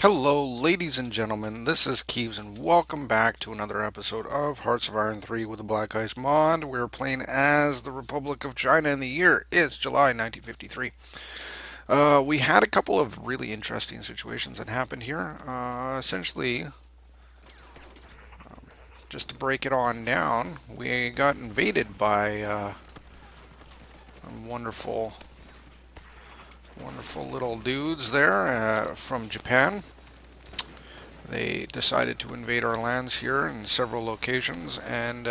Hello, ladies and gentlemen. This is Keeves, and welcome back to another episode of Hearts of Iron 3 with the BlackICE mod. We're playing as the Republic of China, and the year is July 1953. We had a couple of really interesting situations that happened here. Essentially, just to break it on down, we got invaded by wonderful, wonderful little dudes there from Japan. They decided to invade our lands here in several locations, and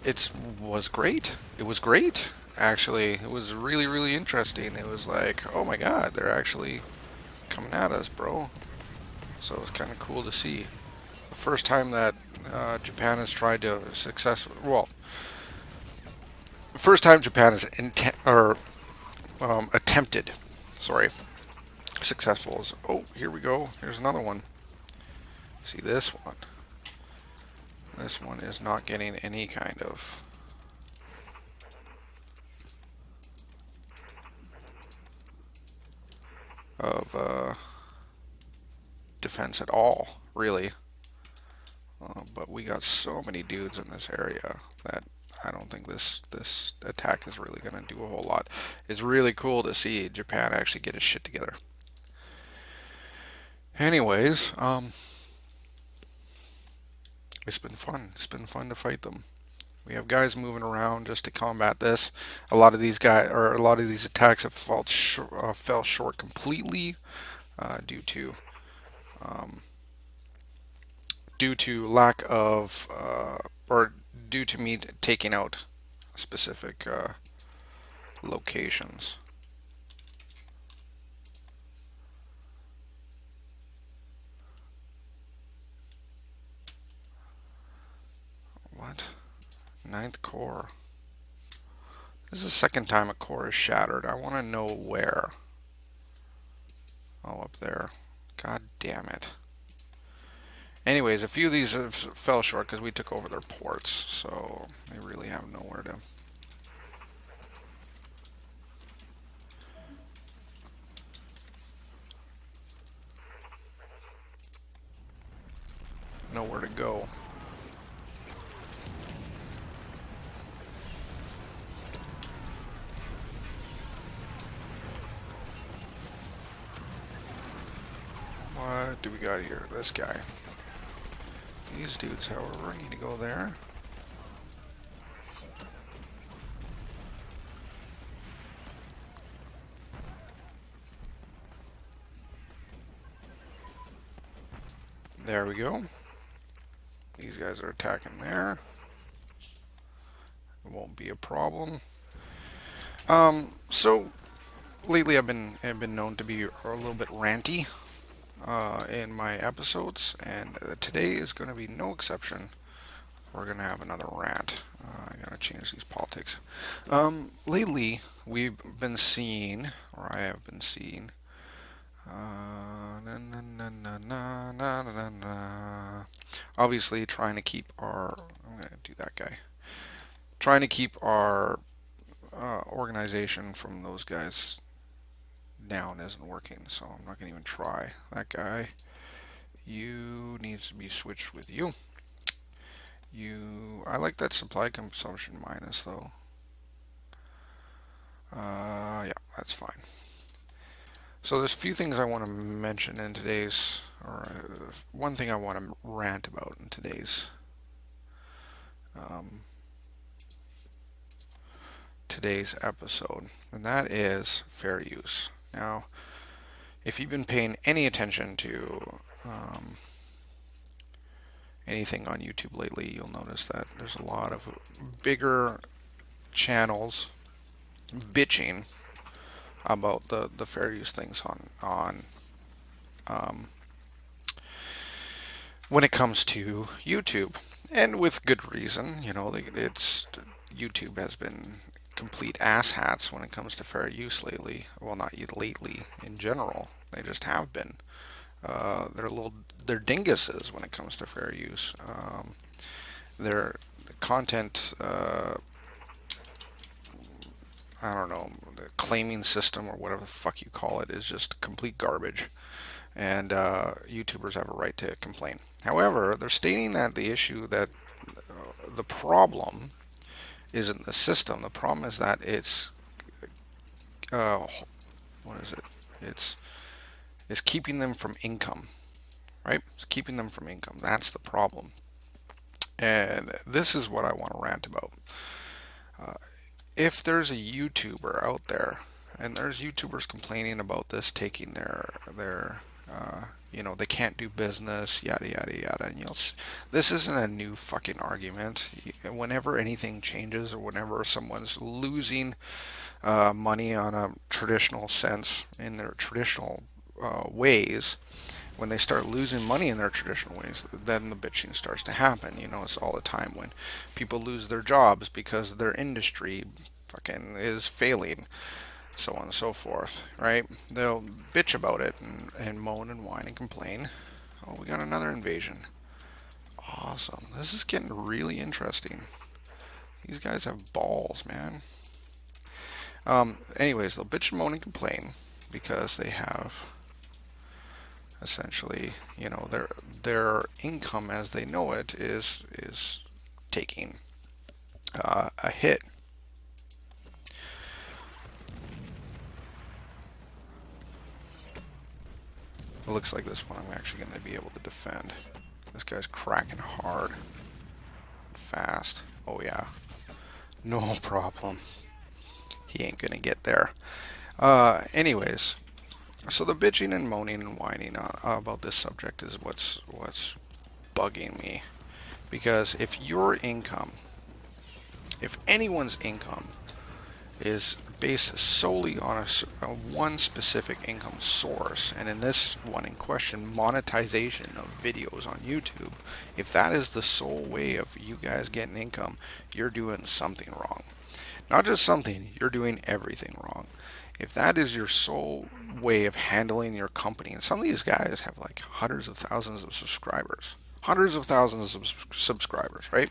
it was great. It was great, actually. It was really, really interesting. It was like, oh my god, they're actually coming at us, bro. So it was kind of cool to see. The first time that Japan has tried to first time Japan has attempted, sorry, successful is, oh, here we go. Here's another one. See this one. This one is not getting any kind of defense at all, really. But we got so many dudes in this area that I don't think this attack is really going to do a whole lot. It's really cool to see Japan actually get his shit together. Anyways, it's been fun. It's been fun to fight them. We have guys moving around just to combat this. A lot of these attacks have fell short completely due to um, lack of or due to me taking out specific locations. What? Ninth core. This is the second time a core is shattered. I want to know where. Oh, up there. God damn it. Anyways, a few of these fell short because we took over their ports, so they really have nowhere to go. What do we got here? This guy. These dudes, however, need to go there. There we go. These guys are attacking there. It won't be a problem. So lately I've been known to be a little bit ranty in my episodes, and today is going to be no exception. We're going to have another rant. I got to change these politics. Lately we've been seeing, or I have been seeing, obviously trying to keep our. I'm going to do that guy. Trying to keep our organization from those guys down isn't working, so I'm not going to even try. That guy, you needs to be switched with you. I like that supply consumption minus though. Yeah, that's fine. So there's a few things I want to mention in today's, or one thing I want to rant about in um, today's episode, and that is fair use. Now, if you've been paying any attention to anything on YouTube lately, you'll notice that there's a lot of bigger channels bitching about the fair use things on um, when it comes to YouTube, and with good reason. You know, it's YouTube has been complete asshats when it comes to fair use lately. Well, not lately in general. They just have been. They're dinguses when it comes to fair use. Their content, I don't know, the claiming system or whatever the fuck you call it, is just complete garbage. and YouTubers have a right to complain. However, they're stating that the issue that the problem isn't the system. The problem is that it's uh, what is it? It's it's keeping them from income, right? It's keeping them from income. That's the problem. And this is what I want to rant about. Uh, if there's a YouTuber out there, and there's YouTubers complaining about this taking their they can't do business, yada yada yada. And this isn't a new fucking argument. Whenever anything changes, or whenever someone's losing money on a traditional sense in their traditional ways, when they start losing money in their traditional ways, then the bitching starts to happen. It's all the time when people lose their jobs because their industry fucking is failing, so on and so forth, right? They'll bitch about it and moan and whine and complain. Oh, we got another invasion. Awesome. This is getting really interesting. These guys have balls, man. Anyways, they'll bitch and moan and complain because they have essentially, their income as they know it is taking a hit. It looks like this one I'm actually going to be able to defend. This guy's cracking hard, fast. Oh yeah, no problem. He ain't gonna get there. Anyways, so the bitching and moaning and whining about this subject is what's bugging me. Because if anyone's income is based solely on a one specific income source, and in this one in question, monetization of videos on YouTube, if that is the sole way of you guys getting income, you're doing something wrong. Not just something, you're doing everything wrong. If that is your sole way of handling your company, and some of these guys have like hundreds of thousands of subscribers, right?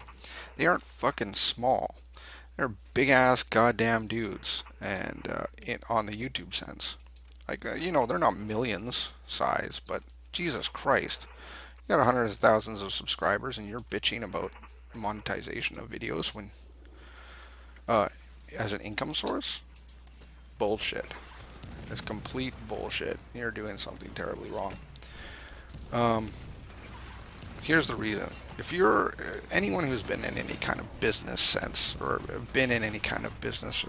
They aren't fucking small. They're big ass goddamn dudes, and on the YouTube sense, like they're not millions size, but Jesus Christ, you got hundreds of thousands of subscribers, and you're bitching about monetization of videos when uh, as an income source? Bullshit. It's complete bullshit. You're doing something terribly wrong. Um, Here's the reason. If you're anyone who's been in any kind of business sense or been in any kind of business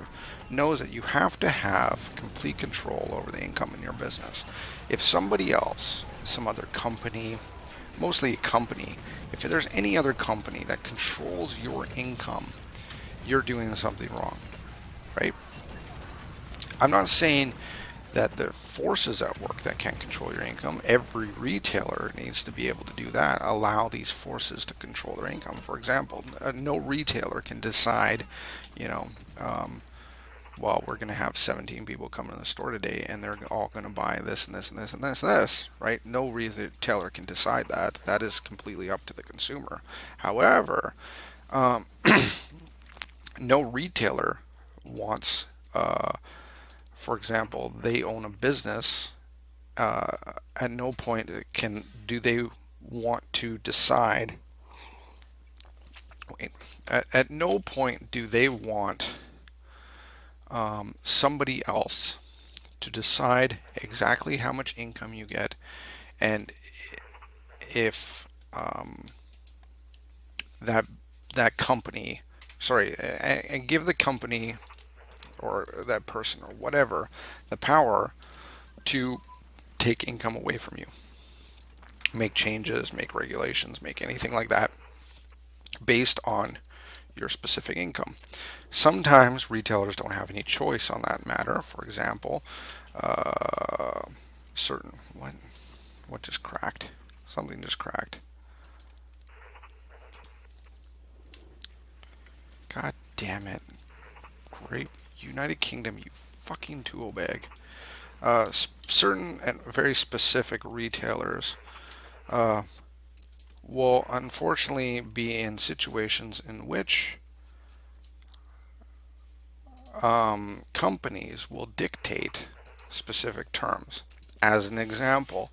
knows that you have to have complete control over the income in your business. If somebody else, some other company, mostly a company, if there's any other company that controls your income, you're doing something wrong, right? I'm not saying that the forces at work that can control your income, every retailer needs to be able to do that, allow these forces to control their income. For example, no retailer can decide, you know, well, we're going to have 17 people come in the store today and they're all going to buy this and this and this and this and this, right? No retailer can decide that. That is completely up to the consumer. However, no retailer wants, for example, they own a business. At no point do they want to decide. Wait, at no point do they want somebody else to decide exactly how much income you get, and if that that company, sorry, and give the company or that person or whatever the power to take income away from you, make changes, make regulations, make anything like that based on your specific income. Sometimes retailers don't have any choice on that matter. For example, certain what just cracked? Something just cracked. God damn it! Great United Kingdom, you fucking tool bag. Certain and very specific retailers will unfortunately be in situations in which companies will dictate specific terms. As an example,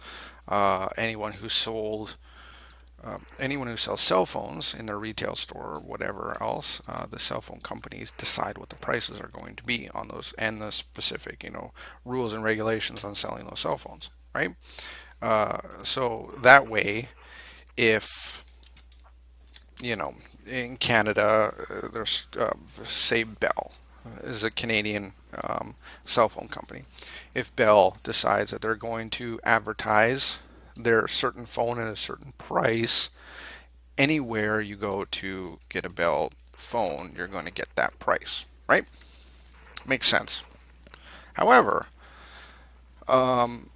Anyone who sold anyone who sells cell phones in their retail store or whatever else, the cell phone companies decide what the prices are going to be on those and the specific, rules and regulations on selling those cell phones, right? So that way, if in Canada, there's say Bell is a Canadian cell phone company. If Bell decides that they're going to advertise their certain phone at a certain price, anywhere you go to get a Bell phone, you're going to get that price, right? Makes sense. However, um,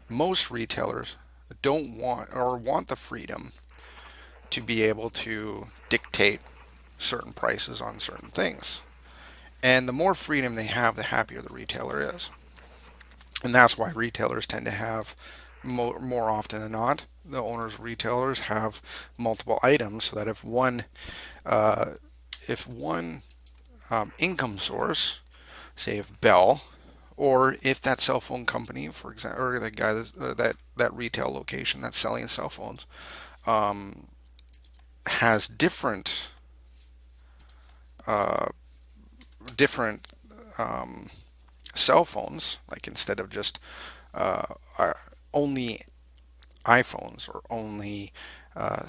most retailers don't want or want the freedom to be able to dictate certain prices on certain things. And the more freedom they have, the happier the retailer is. And that's why retailers tend to have more often than not, the owners of retailers have multiple items so that uh, if one income source, say if Bell, or if that cell phone company, for example, or the guy that retail location that's selling cell phones, um, has uh, different um, cell phones, like instead of just uh, uh, only iPhones or only uh,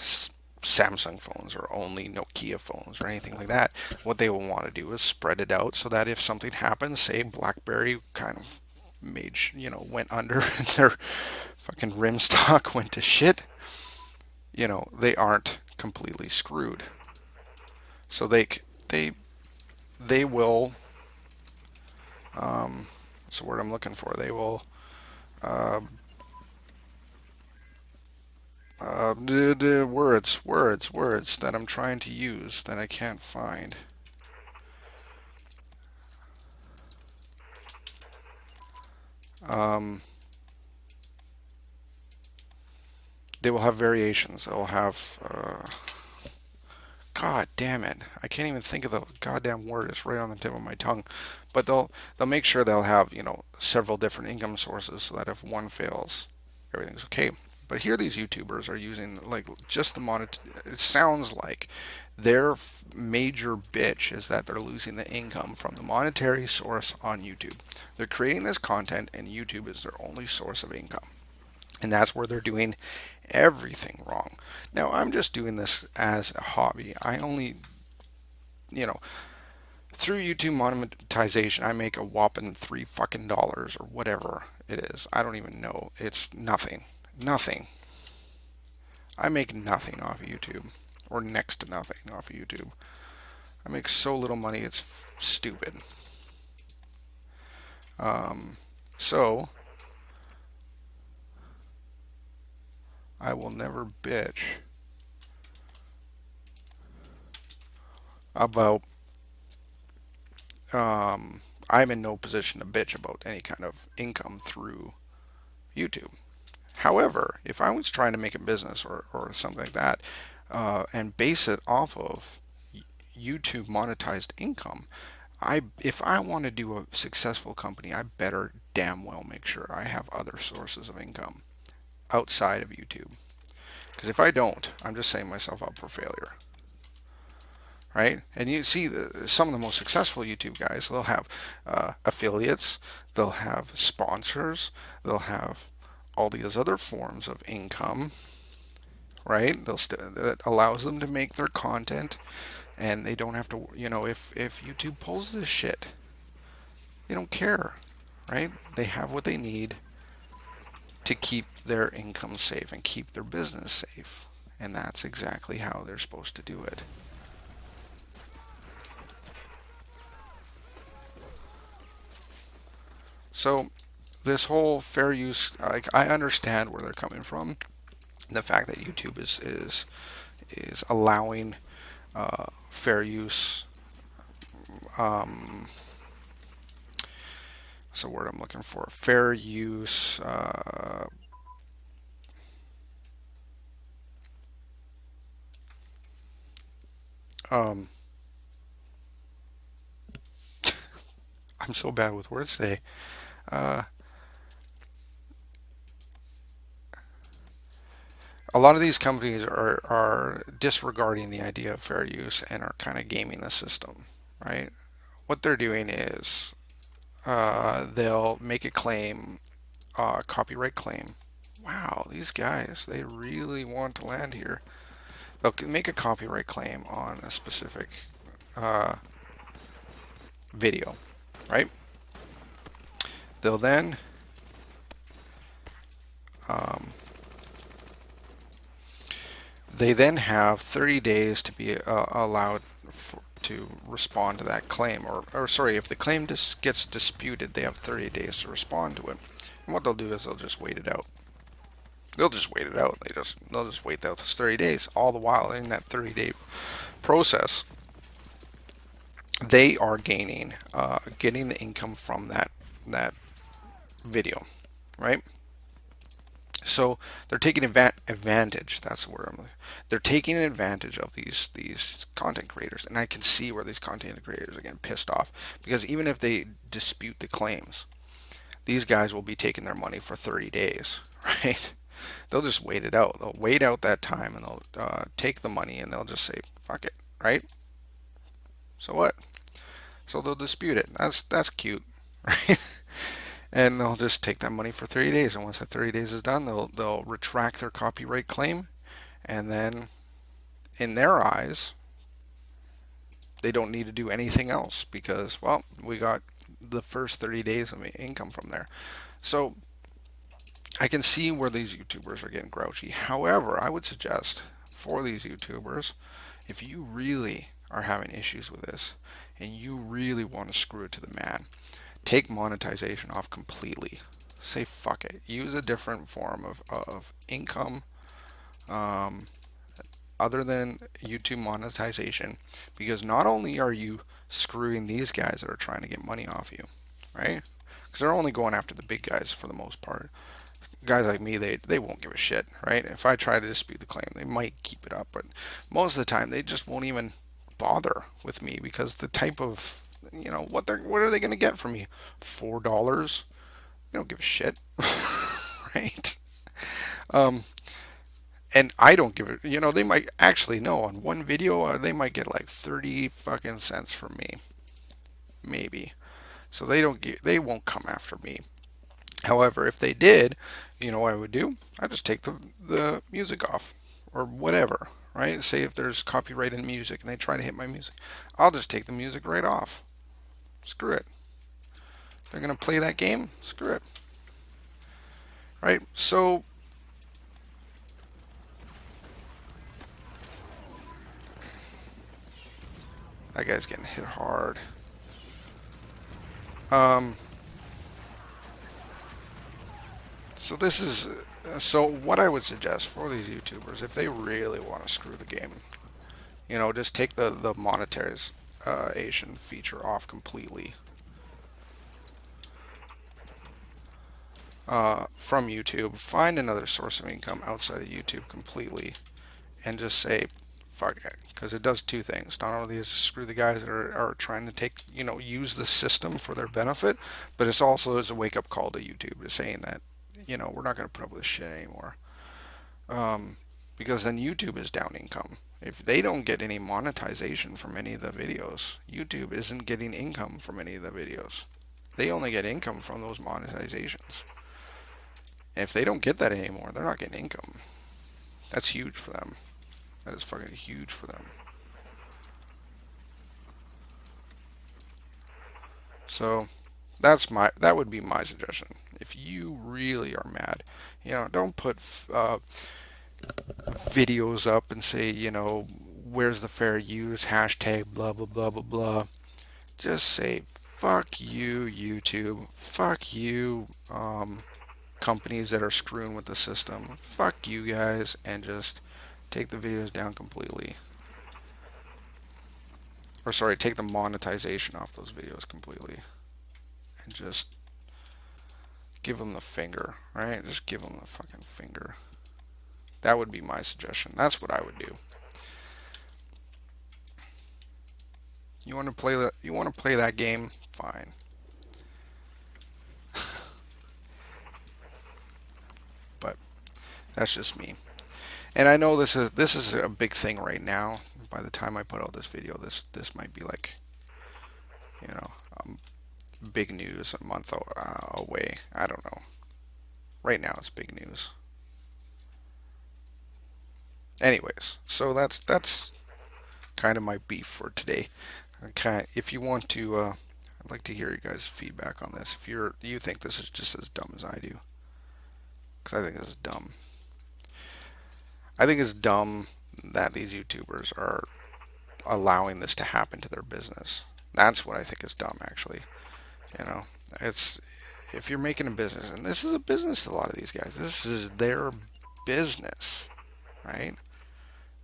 Samsung phones or only Nokia phones or anything like that. What they will want to do is spread it out so that if something happens, say BlackBerry kind of went under and their fucking rim stock went to shit, they aren't completely screwed. So they they will what's the word I'm looking for? They will uh, words that I'm trying to use that I can't find. Um, they will have variations. They'll have, God damn it, I can't even think of the goddamn word. It's right on the tip of my tongue. But they'll make sure they'll have several different income sources so that if one fails, everything's okay. But here these YouTubers are using like just the monet. It sounds like their major bitch is that they're losing the income from the monetary source on YouTube. They're creating this content, and YouTube is their only source of income. And that's where they're doing everything wrong. Now, I'm just doing this as a hobby. I only, you know, through YouTube monetization, I make a whopping $3 or whatever it is. I don't even know. It's nothing. Nothing. I make nothing off of YouTube, or next to nothing off of YouTube. I make so little money, it's stupid. Um, so, I will never bitch about I'm in no position to bitch about any kind of income through YouTube. However, if I was trying to make a business or something like that and base it off of YouTube monetized income, if I want to do a successful company, I better damn well make sure I have other sources of income outside of YouTube. Because if I don't, I'm just setting myself up for failure, right? And you see some of the most successful YouTube guys, they'll have affiliates, they'll have sponsors, they'll have all these other forms of income, right? That allows them to make their content, and they don't have to, if YouTube pulls this shit, they don't care, right? They have what they need to keep their income safe and keep their business safe. And that's exactly how they're supposed to do it. So this whole fair use, like I understand where they're coming from. The fact that YouTube is allowing fair use. What's the word I'm looking for? Fair use. Um, I'm so bad with words today. Uh, a lot of these companies are disregarding the idea of fair use and are kind of gaming the system, right? What they're doing is they'll make a claim, copyright claim. Wow, these guys, they really want to land here. They'll make a copyright claim on a specific uh, video, right? They'll then um, they then have 30 days to be allowed to respond to that claim, or sorry, if the claim gets disputed, they have 30 days to respond to it. And what they'll do is they'll just wait it out. They'll just wait it out. They'll just wait out those 30 days. All the while in that 30-day process, they are getting the income from that video, right? So they're taking advantage. That's the word they're taking advantage of these content creators, and I can see where these content creators are getting pissed off because even if they dispute the claims, these guys will be taking their money for 30 days, right? They'll just wait it out. They'll wait out that time, and they'll take the money, and they'll just say fuck it, right? So what? So they'll dispute it. That's cute, right? And they'll just take that money for 30 days. And once that 30 days is done, they'll retract their copyright claim, and then in their eyes, they don't need to do anything else because, well, we got the first 30 days of income from there. So I can see where these YouTubers are getting grouchy. However, I would suggest for these YouTubers, if you really are having issues with this and you really want to screw it to the man, take monetization off completely. Say fuck it. Use a different form of income other than YouTube monetization, because not only are you screwing these guys that are trying to get money off you, right? Because they're only going after the big guys for the most part. Guys like me, they won't give a shit, right? If I try to dispute the claim, they might keep it up, but most of the time they just won't even bother with me because the type of what are they going to get from me? $4? They don't give a shit, right? Um, and I don't give it. They might actually no on one video they might get like 30 fucking cents from me, maybe. So they won't come after me. However, if they did, you know what I would do? I just take the music off or whatever, right? Say if there's copyright in music and they try to hit my music, I'll just take the music right off. Screw it. They're going to play that game? Screw it. Right? So that guy's getting hit hard. So this is so what I would suggest for these YouTubers, if they really want to screw the game, just take the monetization feature off completely from YouTube. Find another source of income outside of YouTube completely, and just say fuck it, because it does two things. Not only is it screw the guys that are trying to use the system for their benefit, but it's also as a wake up call to YouTube to saying that we're not going to put up with this shit anymore. Because then YouTube is down income. If they don't get any monetization from any of the videos, YouTube isn't getting income from any of the videos. They only get income from those monetizations. And if they don't get that anymore, they're not getting income. That's huge for them. That is fucking huge for them. So that would be my suggestion. If you really are mad, don't put videos up and say, where's the fair use, hashtag blah blah blah blah blah. Just say fuck you YouTube, fuck you companies that are screwing with the system, fuck you guys, and just take the videos down completely. Or sorry, take the monetization off those videos completely. And just give them the finger, right? Just give them the fucking finger. That would be my suggestion. That's what I would do. You want to play that game? Fine. That's just me. And I know this is a big thing right now. By the time I put out this video, this might be like, you know, big news a month away. I don't know. Right now it's big news. Anyways, so that's kind of my beef for today. Okay, if you want to, I'd like to hear you guys' feedback on this. If you think this is just as dumb as I do, because I think this is dumb. I think it's dumb that these YouTubers are allowing this to happen to their business. That's what I think is dumb, actually. You know, it's if you're making a business, and this is a business to a lot of these guys. This is their business, right?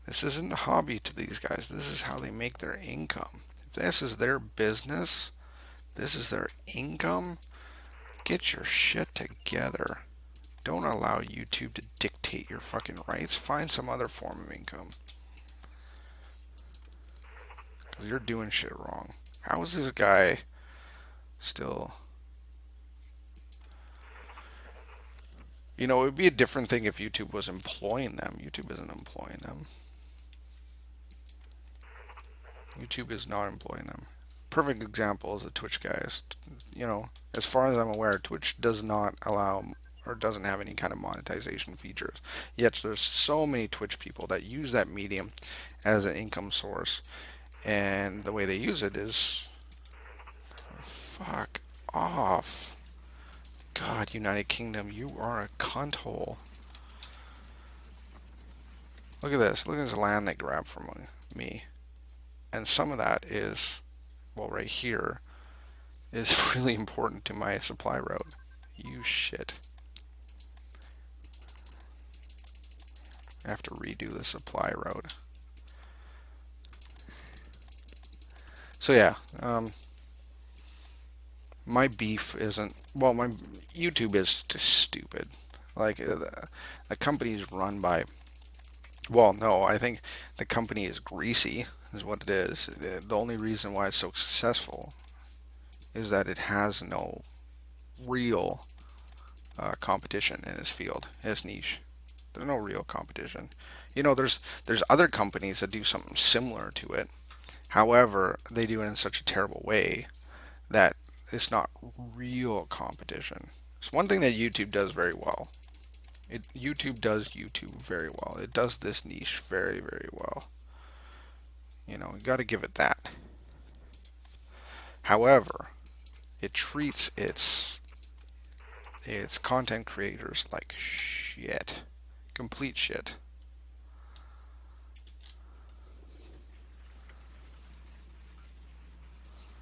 This isn't a hobby to these guys. This is how they make their income. If this is their business, this is their income, get your shit together. Don't allow YouTube to dictate your fucking rights. Find some other form of income. Because you're doing shit wrong. How is this guy still... You know, it would be a different thing if YouTube was employing them. YouTube isn't employing them. YouTube is not employing them. Perfect example is the Twitch guys. You know, as far as I'm aware, Twitch does not allow or doesn't have any kind of monetization features. Yet there's so many Twitch people that use that medium as an income source, and the way they use it is fuck off. God, United Kingdom, you are a cunt hole. Look at this. Look at this land they grabbed from me. And some of that is, well, right here, is really important to my supply route. You shit. I have to redo the supply route. So yeah, my beef isn't, well, my YouTube is just stupid. Like, the company is run by, well, no, I think the company is greasy, is what it is. The only reason why it's so successful is that it has no real competition in its field, in its niche. There's no real competition. You know, there's other companies that do something similar to it. However, they do it in such a terrible way that it's not real competition. It's one thing that YouTube does very well. YouTube does YouTube very well. It does this niche very, very well. You know, you got to give it that. However, it treats its content creators like shit. Complete shit.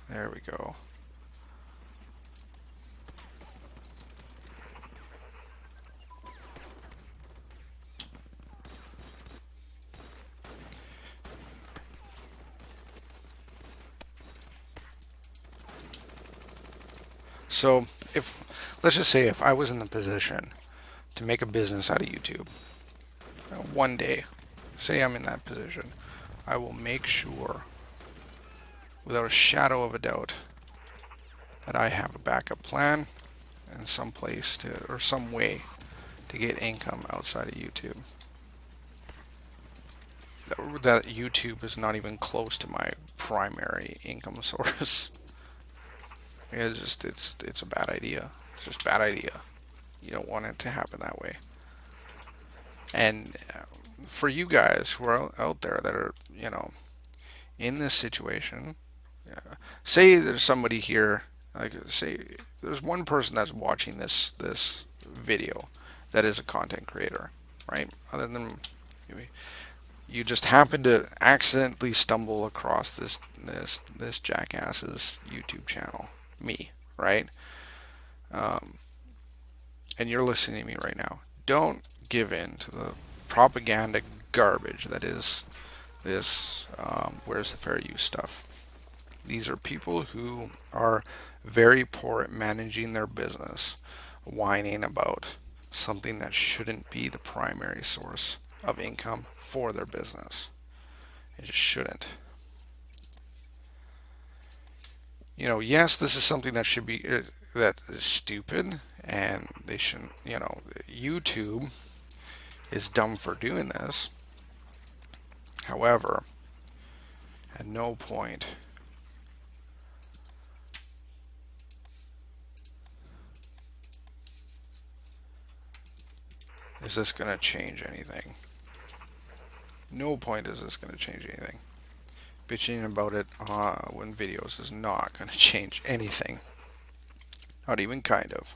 There we go. So, if let's just say if I was in the position to make a business out of YouTube, one day, say I'm in that position, I will make sure, without a shadow of a doubt, that I have a backup plan and some place to, or some way to get income outside of YouTube. That YouTube is not even close to my primary income source. It's a bad idea. It's just a bad idea. You don't want it to happen that way. And for you guys who are out there that are, you know, in this situation, say there's somebody here, like say there's one person that's watching this video that is a content creator, right? Other than you just happen to accidentally stumble across this jackass's YouTube channel, me, right? And you're listening to me right now. Don't give in to the propaganda garbage that is this where's the fair use stuff. These are people who are very poor at managing their business, whining about something that shouldn't be the primary source of income for their business. It just shouldn't. You know, yes, this is something that should be that is stupid, and they shouldn't. You know, YouTube is dumb for doing this. However, at no point is this going to change anything. No point is this going to change anything. Bitching about it when videos is not going to change anything. Not even kind of.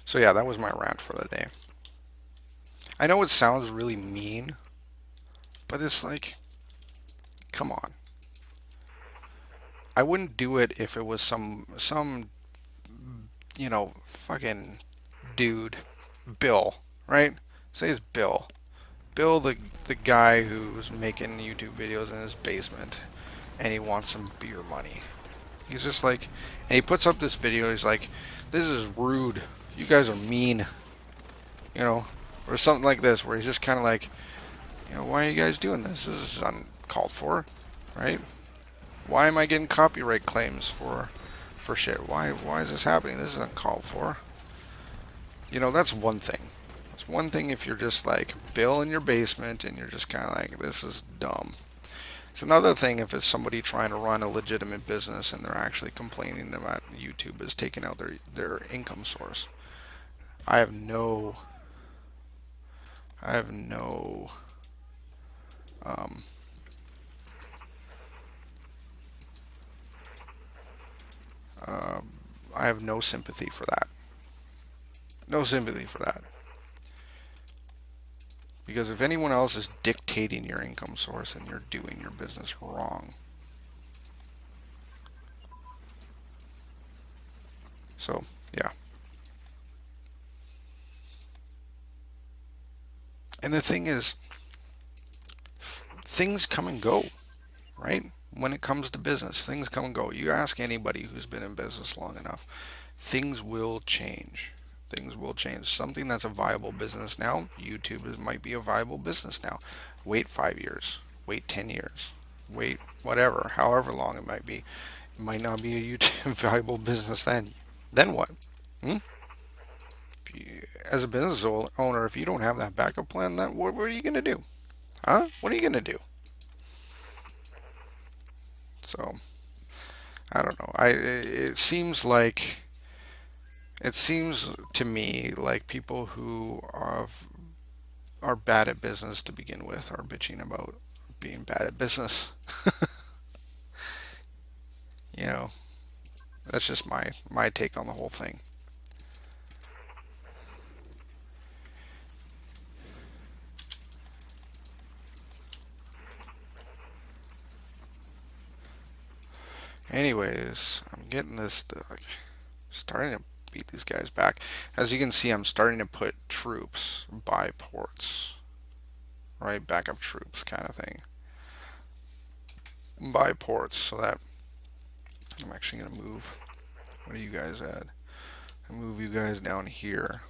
So yeah, that was my rant for the day. I know it sounds really mean, but it's like, come on. I wouldn't do it if it was some fucking dude, Bill, right? Say it's Bill. Bill, the guy who's making YouTube videos in his basement, and he wants some beer money. He's just like, and he puts up this video. He's like, "This is rude. You guys are mean," or something like this, where he's just kind of like, why are you guys doing this? This is uncalled for, right? Why am I getting copyright claims for shit? Why is this happening? This is uncalled for. That's one thing. It's one thing if you're just like Bill in your basement and you're just kind of like, this is dumb. It's another thing if it's somebody trying to run a legitimate business and they're actually complaining about YouTube is taking out their income source. I have no um, uh, I have no sympathy for that. No sympathy for that. Because if anyone else is dictating your income source, then you're doing your business wrong. So, yeah. And the thing is, things come and go, right? When it comes to business, things come and go. You ask anybody who's been in business long enough, things will change. Things will change. Something that's a viable business now, YouTube might be a viable business now. Wait 5 years. Wait 10 years. Wait whatever, however long it might be. It might not be a YouTube viable business then. Then what? Hmm? As a business owner, if you don't have that backup plan, then what are you going to do? Huh? What are you going to do? So, I don't know. It seems to me like people who are bad at business to begin with are bitching about being bad at business. You know, that's just my take on the whole thing. Anyways, I'm getting this starting to beat these guys back. As you can see, I'm starting to put troops by ports, right? Backup troops kind of thing. By ports, so that I'm actually going to move. What are you guys at? I move you guys down here.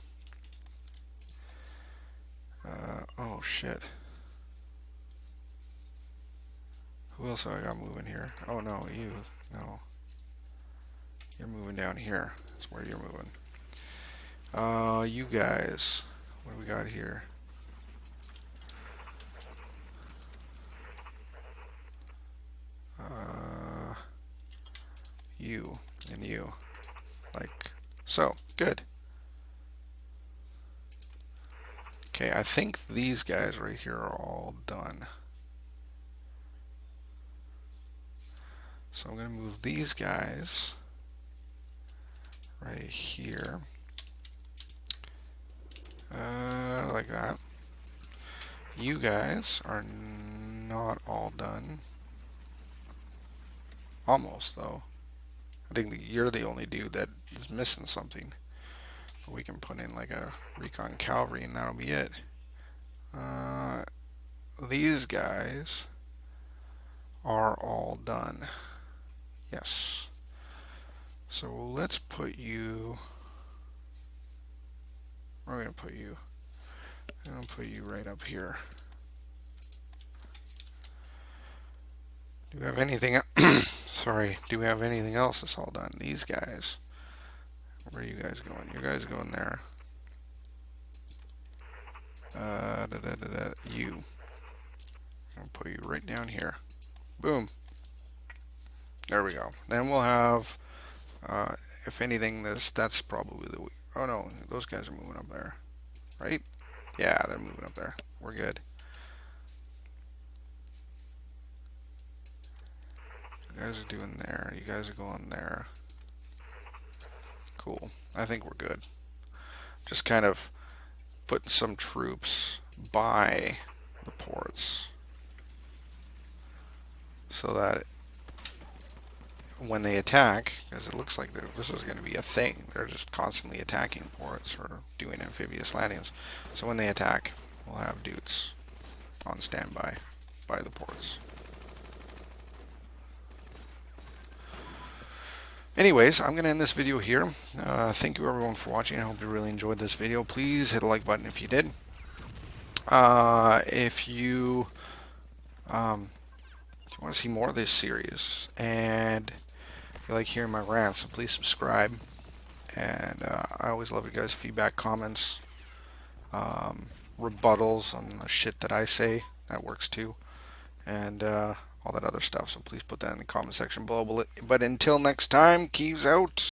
Oh shit. Who else have I got moving here? Oh no, you. No. You're moving down here. That's where you're moving. You guys. What do we got here? You and you. Like so. Good. Okay, I think these guys right here are all done. So I'm going to move these guys right here. Like that. You guys are not all done. Almost, though. I think you're the only dude that is missing something. We can put in like a recon cavalry and that'll be it. These guys are all done. Yes. So let's put you. We're gonna put you. I'm gonna put you right up here. Do we have anything? Sorry. Do we have anything else that's all done? These guys. Where are you guys going? You guys going there. You. I'll put you right down here. Boom. There we go. Then we'll have, if anything, that's probably the. Oh no, those guys are moving up there, right? Yeah, they're moving up there. We're good. You guys are doing there. You guys are going there. Cool. I think we're good. Just kind of putting some troops by the ports so that when they attack, because it looks like this is going to be a thing, they're just constantly attacking ports or doing amphibious landings. So when they attack, we'll have dudes on standby by the ports. Anyways, I'm going to end this video here. Thank you everyone for watching. I hope you really enjoyed this video. Please hit the like button if you did. If you want to see more of this series and if you like hearing my rants, so please subscribe. And I always love you guys' feedback, comments, rebuttals on the shit that I say. That works too. And all that other stuff. So please put that in the comment section below. But until next time, Keys out.